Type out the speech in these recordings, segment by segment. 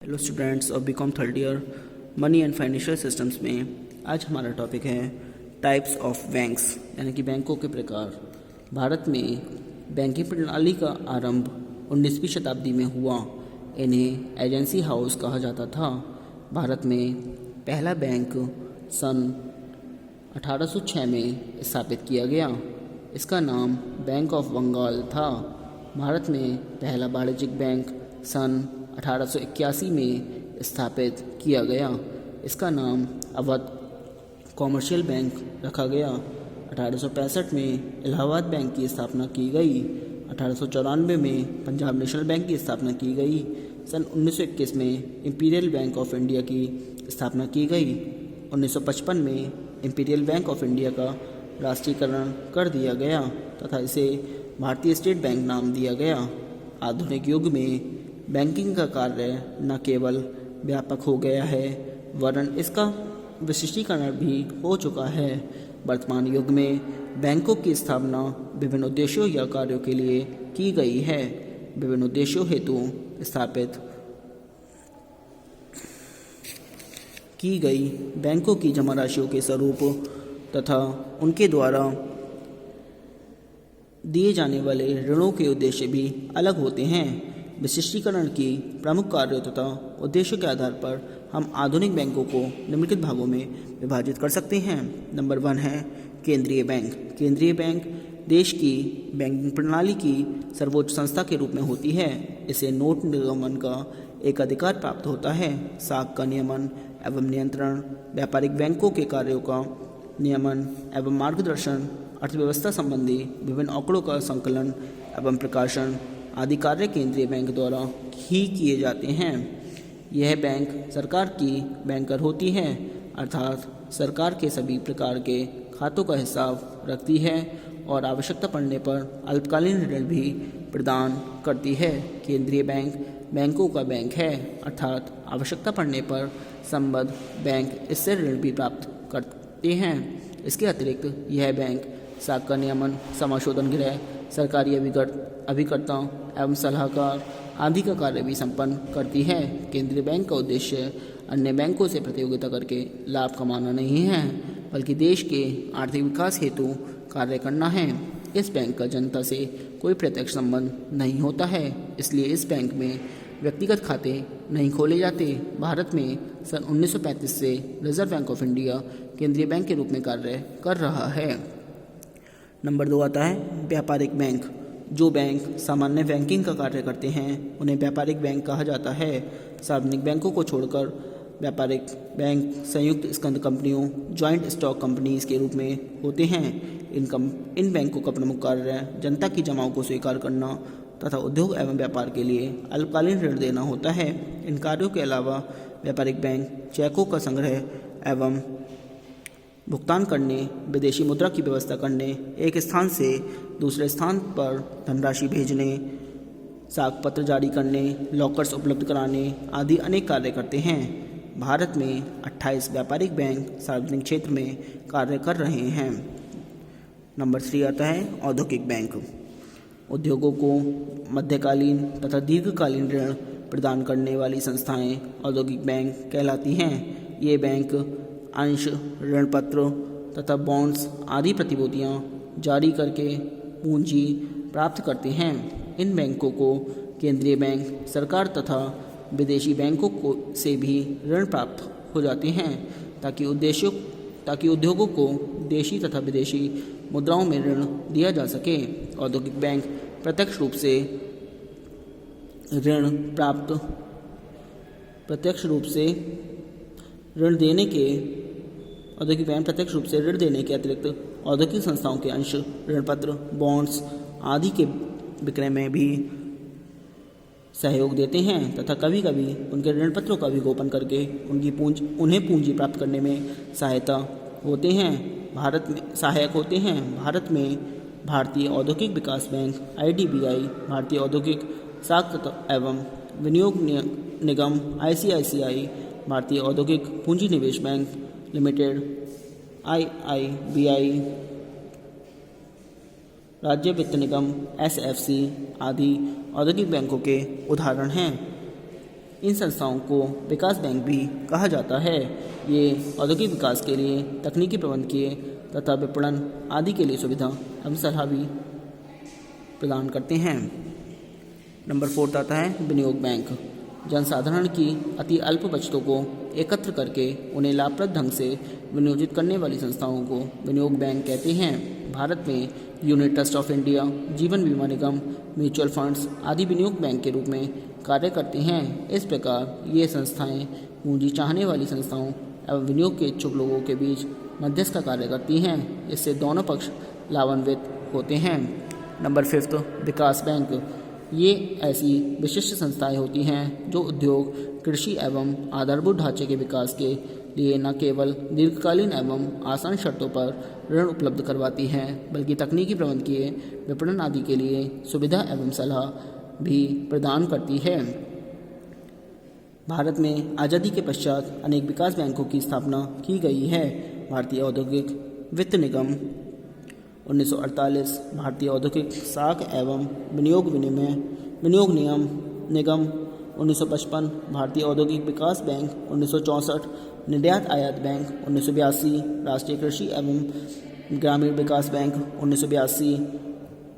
Hello students of BCom third year money and financial systems में आज हमारा topic है टाइप्स ऑफ बैंक्स यानी कि बैंकों के प्रकार। भारत में बैंकिंग प्रणाली का आरंभ 19वीं शताब्दी में हुआ। इन्हें एजेंसी हाउस कहा जाता था। भारत में पहला बैंक सन 1806 में स्थापित किया गया। इसका नाम बैंक ऑफ बंगाल था। भारत में पहला वाणिज्यिक बैंक सन 1881 में स्थापित किया गया। इसका नाम अवध कॉमर्शियल बैंक रखा गया। 1865 में इलाहाबाद बैंक की स्थापना की गई। 1894 में पंजाब नेशनल बैंक की स्थापना की गई। सन 1921 में इंपीरियल बैंक ऑफ इंडिया की स्थापना की गई। 1955 में इंपीरियल बैंक ऑफ इंडिया का राष्ट्रीयकरण कर दिया गया तथा इसे भारतीय स्टेट बैंक नाम दिया गया। आधुनिक युग में बैंकिंग का कार्य न केवल व्यापक हो गया है वरन इसका विशिष्टीकरण भी हो चुका है। वर्तमान युग में बैंकों की स्थापना विभिन्न उद्देश्यों या कार्यों के लिए की गई है। विभिन्न उद्देश्यों हेतु स्थापित की गई बैंकों की जमा राशियों के स्वरूप तथा उनके द्वारा दिए जाने वाले ऋणों के उद्देश्य भी अलग होते हैं। विशिष्टीकरण की प्रमुख कार्यों तथा उद्देश्यों के आधार पर हम आधुनिक बैंकों को निम्नलिखित भागों में विभाजित कर सकते हैं। नंबर 1 है केंद्रीय बैंक। केंद्रीय बैंक देश की बैंकिंग प्रणाली की सर्वोच्च संस्था के रूप में होती है। इसे नोट निर्गमन का एक अधिकार प्राप्त होता है। साख का नियमन एवं नियंत्रण, व्यापारिक बैंकों के कार्यों का नियमन एवं मार्गदर्शन, अर्थव्यवस्था संबंधी विभिन्न आंकड़ों का संकलन एवं प्रकाशन आदि कार्य केंद्रीय बैंक द्वारा ही किए जाते हैं। यह बैंक सरकार की बैंकर होती है अर्थात सरकार के सभी प्रकार के खातों का हिसाब रखती है और आवश्यकता पड़ने पर अल्पकालीन ऋण भी प्रदान करती है। केंद्रीय बैंक बैंकों का बैंक है अर्थात आवश्यकता पड़ने पर संबद्ध बैंक इससे ऋण भी प्राप्त करते हैं। इसके अतिरिक्त यह बैंक साख का नियमन, समाशोधन गृह, सरकारी अभिकर्ता एवं सलाहकार आदि का कार्य भी संपन्न करती है। केंद्रीय बैंक का उद्देश्य अन्य बैंकों से प्रतियोगिता करके लाभ कमाना नहीं है बल्कि देश के आर्थिक विकास हेतु कार्य करना है। इस बैंक का जनता से कोई प्रत्यक्ष संबंध नहीं होता है, इसलिए इस बैंक में व्यक्तिगत खाते नहीं खोले जाते। भारत में सन 1935 से रिजर्व बैंक ऑफ इंडिया केंद्रीय बैंक के रूप में कार्य कर रहा है। नंबर 2 आता है व्यापारिक बैंक। जो बैंक सामान्य बैंकिंग का कार्य करते हैं उन्हें व्यापारिक बैंक कहा जाता है। सार्वजनिक बैंकों को छोड़कर व्यापारिक बैंक संयुक्त स्कंध कंपनियों, जॉइंट स्टॉक कंपनीज के रूप में होते हैं। इन बैंकों का प्रमुख कार्य जनता की जमाओं को स्वीकार करना तथा उद्योग एवं व्यापार के लिए अल्पकालीन ऋण देना होता है। इन कार्यों के अलावा व्यापारिक बैंक चेकों का संग्रह एवं भुगतान करने, विदेशी मुद्रा की व्यवस्था करने, एक स्थान से दूसरे स्थान पर धनराशि भेजने, साख पत्र जारी करने, लॉकर्स उपलब्ध कराने आदि अनेक कार्य करते हैं। भारत में 28 व्यापारिक बैंक सार्वजनिक क्षेत्र में कार्य कर रहे हैं। नंबर 3 आता है औद्योगिक बैंक। उद्योगों को मध्यकालीन तथा दीर्घकालीन ऋण प्रदान करने वाली संस्थाएं औद्योगिक बैंक कहलाती हैं। ये बैंक अंश, ऋण पत्र तथा बॉन्ड्स आदि प्रतिभूतियाँ जारी करके पूंजी प्राप्त करते हैं। इन बैंकों को केंद्रीय बैंक, सरकार तथा विदेशी बैंकों को से भी ऋण प्राप्त हो जाते हैं ताकि उद्योगों को देशी तथा विदेशी मुद्राओं में ऋण दिया जा सके। औद्योगिक बैंक प्रत्यक्ष रूप से ऋण देने के अतिरिक्त औद्योगिक संस्थाओं के अंश, ऋण पत्र, बॉन्ड्स आदि के विक्रय में भी सहयोग देते हैं तथा कभी कभी उनके ऋण पत्रों का भी गोपन करके उन्हें पूंजी प्राप्त करने में सहायक होते हैं। भारत में भारतीय औद्योगिक विकास बैंक IDBI, भारतीय औद्योगिक साख एवं विनियोग निगम ICICI, भारतीय औद्योगिक पूंजी निवेश बैंक लिमिटेड IIBI, राज्य वित्त निगम SFC आदि औद्योगिक बैंकों के उदाहरण हैं। इन संस्थाओं को विकास बैंक भी कहा जाता है। ये औद्योगिक विकास के लिए तकनीकी प्रबंधकीय तथा विपणन आदि के लिए सुविधा एवं सलाह भी प्रदान करते हैं। नंबर 4 आता है विनियोग बैंक। जनसाधारण की अति अल्प बचतों को एकत्र करके उन्हें लाभप्रद ढंग से विनियोजित करने वाली संस्थाओं को विनियोग बैंक कहते हैं। भारत में यूनिट ट्रस्ट ऑफ इंडिया, जीवन बीमा निगम, म्यूचुअल फंड्स आदि विनियोग बैंक के रूप में कार्य करते हैं। इस प्रकार ये संस्थाएं पूंजी चाहने वाली संस्थाओं एवं विनियोग के इच्छुक लोगों के बीच मध्यस्थ का कार्य करती हैं। इससे दोनों पक्ष लाभान्वित होते हैं। नंबर 5 विकास बैंक। ये ऐसी विशिष्ट संस्थाएं होती हैं जो उद्योग, कृषि एवं आधारभूत ढांचे के विकास के लिए न केवल दीर्घकालीन एवं आसान शर्तों पर ऋण उपलब्ध करवाती हैं, बल्कि तकनीकी प्रबंधकीय, विपणन आदि के लिए सुविधा एवं सलाह भी प्रदान करती है। भारत में आज़ादी के पश्चात अनेक विकास बैंकों की स्थापना की गई है। भारतीय औद्योगिक वित्त निगम 1948, भारतीय औद्योगिक साख एवं विनियोग नियम निगम 1955, भारतीय औद्योगिक विकास बैंक 1964, निर्यात आयात बैंक 1982, राष्ट्रीय कृषि एवं ग्रामीण विकास बैंक 1982,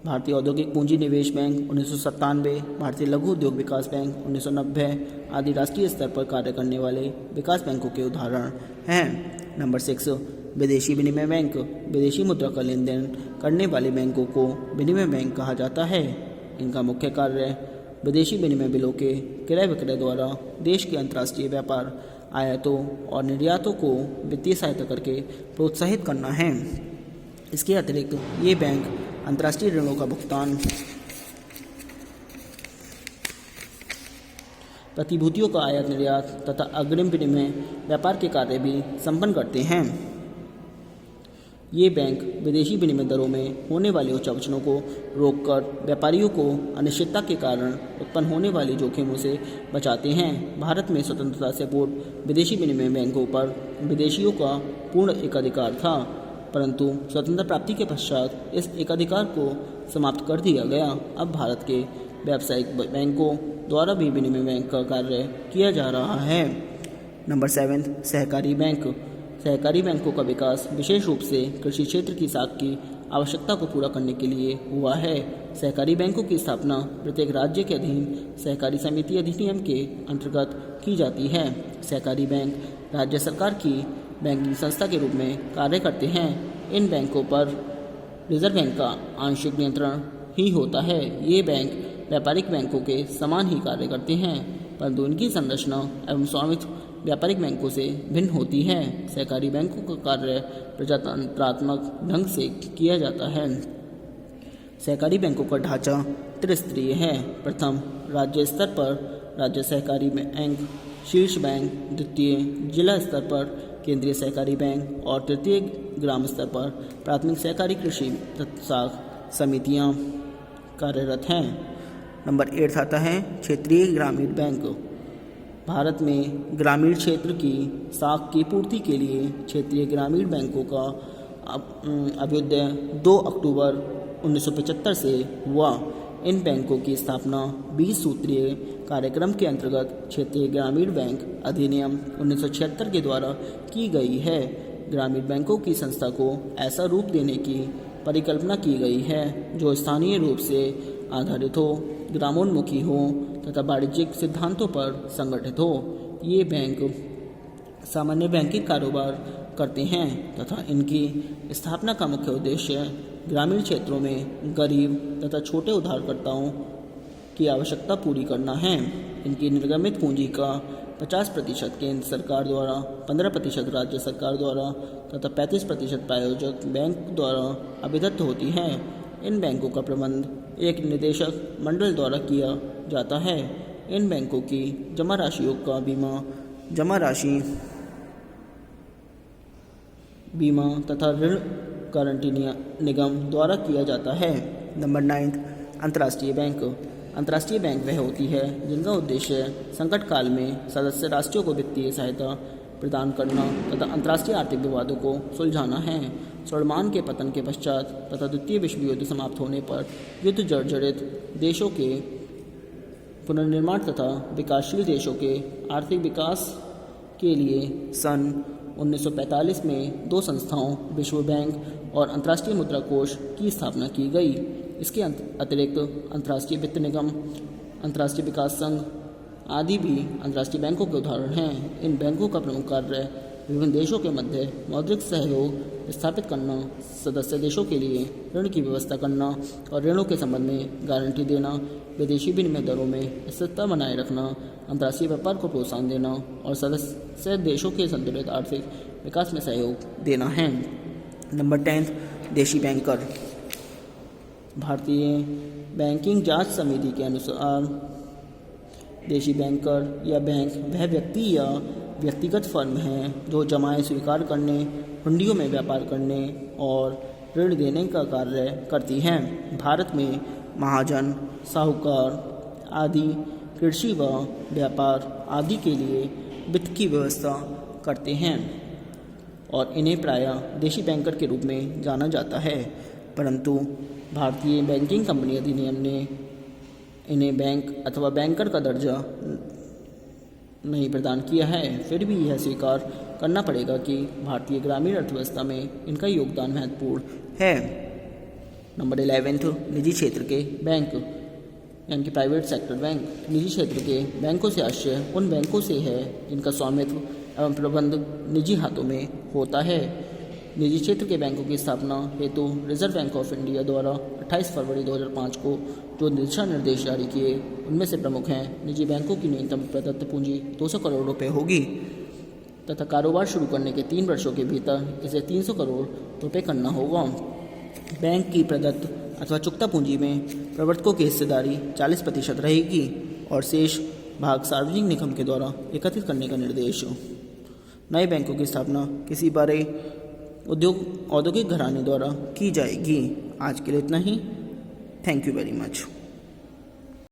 भारतीय औद्योगिक पूंजी निवेश बैंक 1997, भारतीय लघु उद्योग विकास बैंक 1990 आदि राष्ट्रीय स्तर पर कार्य करने वाले विकास बैंकों के उदाहरण हैं। नंबर 6 विदेशी विनिमय बैंक। विदेशी मुद्रा का लेन देन करने वाले बैंकों को विनिमय बैंक कहा जाता है। इनका मुख्य कार्य विदेशी विनिमय बिलों के क्रय विक्रय द्वारा देश के अंतर्राष्ट्रीय व्यापार, आयातों और निर्यातों को वित्तीय सहायता करके प्रोत्साहित करना है। इसके अतिरिक्त ये बैंक अंतर्राष्ट्रीय ऋणों का भुगतान, प्रतिभूतियों का आयात निर्यात तथा अग्रिम विनिमय व्यापार के कार्य भी संपन्न करते हैं। ये बैंक विदेशी विनिमय दरों में होने वाले उच्चावचनों को रोककर व्यापारियों को अनिश्चितता के कारण उत्पन्न होने वाली जोखिमों से बचाते हैं। भारत में स्वतंत्रता से पूर्व विदेशी विनिमय बैंकों पर विदेशियों का पूर्ण एकाधिकार था, परंतु स्वतंत्रता प्राप्ति के पश्चात इस एकाधिकार को समाप्त कर दिया गया। अब भारत के व्यावसायिक बैंकों द्वारा भी विनिमय बैंक का कार्य किया जा रहा है। नंबर 7 सहकारी बैंक। सहकारी बैंकों का विकास विशेष रूप से कृषि क्षेत्र की साख की आवश्यकता को पूरा करने के लिए हुआ है। सहकारी बैंकों की स्थापना प्रत्येक राज्य के अधीन सहकारी समिति अधिनियम के अंतर्गत की जाती है। सहकारी बैंक राज्य सरकार की बैंकिंग संस्था के रूप में कार्य करते हैं। इन बैंकों पर रिजर्व बैंक का आंशिक नियंत्रण ही होता है। ये बैंक व्यापारिक बैंकों के समान ही कार्य करते हैं, परंतु इनकी संरचना एवं स्वामित्व व्यापारिक बैंकों से भिन्न होती है। सहकारी बैंकों का कार्य प्रजातंत्रात्मक ढंग से किया जाता है। सहकारी बैंकों का ढांचा त्रिस्तरीय है। प्रथम, राज्य स्तर पर राज्य सहकारी बैंक, शीर्ष बैंक, द्वितीय जिला स्तर पर केंद्रीय सहकारी बैंक और तृतीय ग्राम स्तर पर प्राथमिक सहकारी कृषि साख समितियां कार्यरत हैं। नंबर 8 आता है क्षेत्रीय ग्रामीण बैंक। भारत में ग्रामीण क्षेत्र की साख की पूर्ति के लिए क्षेत्रीय ग्रामीण बैंकों का अभ्युदय 2 अक्टूबर 1975 से हुआ। इन बैंकों की स्थापना 20 सूत्रीय कार्यक्रम के अंतर्गत क्षेत्रीय ग्रामीण बैंक अधिनियम 1976 के द्वारा की गई है। ग्रामीण बैंकों की संस्था को ऐसा रूप देने की परिकल्पना की गई है जो स्थानीय रूप से आधारित हो, ग्रामोन्मुखी हो तथा वाणिज्यिक सिद्धांतों पर संगठित हो। ये बैंक सामान्य बैंकिंग कारोबार करते हैं तथा इनकी स्थापना का मुख्य उद्देश्य ग्रामीण क्षेत्रों में गरीब तथा छोटे उधारकर्ताओं की आवश्यकता पूरी करना है। इनकी निर्गमित पूंजी का 50% केंद्र सरकार द्वारा, 15% राज्य सरकार द्वारा तथा 35% प्रायोजक बैंक द्वारा अभिदत्त होती है। इन बैंकों का प्रबंध एक निदेशक मंडल द्वारा किया जाता है। इन बैंकों की जमा राशियों का बीमा तथा ऋण गारंटी निगम द्वारा किया जाता है। नंबर 9 अंतर्राष्ट्रीय बैंक। अंतर्राष्ट्रीय बैंक वह होती है जिनका उद्देश्य संकट काल में सदस्य राष्ट्रों को वित्तीय सहायता प्रदान करना तथा अंतर्राष्ट्रीय आर्थिक विवादों को सुलझाना है। स्वर्णमान के पतन के पश्चात तथा द्वितीय विश्व युद्ध समाप्त होने पर युद्ध जर्जरित देशों के पुनर्निर्माण तथा विकासशील देशों के आर्थिक विकास के लिए सन 1945 में 2 संस्थाओं विश्व बैंक और अंतर्राष्ट्रीय मुद्रा कोष की स्थापना की गई। इसके अतिरिक्त अंतर्राष्ट्रीय वित्त निगम, अंतर्राष्ट्रीय विकास संघ आदि भी अंतर्राष्ट्रीय बैंकों के उदाहरण हैं। इन बैंकों का प्रमुख कार्य विभिन्न देशों के मध्य मौद्रिक सहयोग स्थापित करना, सदस्य देशों के लिए ऋण की व्यवस्था करना और ऋणों के संबंध में गारंटी देना, विदेशी विनिमय दरों में स्थिरता बनाए रखना, अंतर्राष्ट्रीय व्यापार को प्रोत्साहन देना और सदस्य देशों के संतुलित आर्थिक विकास में सहयोग देना है। नंबर 10, देशी बैंकर। भारतीय बैंकिंग जांच समिति के अनुसार देशी बैंकर या बैंक वह व्यक्ति या व्यक्तिगत फर्म है जो जमाएं स्वीकार करने, हुंडियों में व्यापार करने और ऋण देने का कार्य करती हैं। भारत में महाजन, साहूकार आदि कृषि व व्यापार आदि के लिए वित्त की व्यवस्था करते हैं और इन्हें प्रायः देशी बैंकर के रूप में जाना जाता है। परंतु भारतीय बैंकिंग कंपनी अधिनियम ने इन्हें बैंक अथवा बैंकर का दर्जा नहीं प्रदान किया है। फिर भी यह स्वीकार करना पड़ेगा कि भारतीय ग्रामीण अर्थव्यवस्था में इनका योगदान महत्वपूर्ण है। नंबर 11, निजी क्षेत्र के बैंक यानी कि प्राइवेट सेक्टर बैंक। निजी क्षेत्र के बैंकों से आशय उन बैंकों से है जिनका स्वामित्व एवं प्रबंध निजी हाथों में होता है। निजी क्षेत्र के बैंकों की स्थापना हेतु रिजर्व बैंक ऑफ इंडिया द्वारा 28 फरवरी 2005 को जो दिशा निर्देश जारी किए उनमें से प्रमुख हैं। निजी बैंकों की न्यूनतम प्रदत्त पूंजी 200 करोड़ रुपए होगी तथा कारोबार शुरू करने के 3 वर्षों के भीतर इसे 300 करोड़ रुपए करना होगा। बैंक की प्रदत्त अथवा चुकता पूंजी में प्रवर्तकों की हिस्सेदारी 40% रहेगी और शेष भाग सार्वजनिक निगम के द्वारा एकत्रित करने का निर्देश। नए बैंकों की स्थापना किसी बड़े औद्योगिक घराने द्वारा की जाएगी। आज के लिए इतना ही। Thank you very much.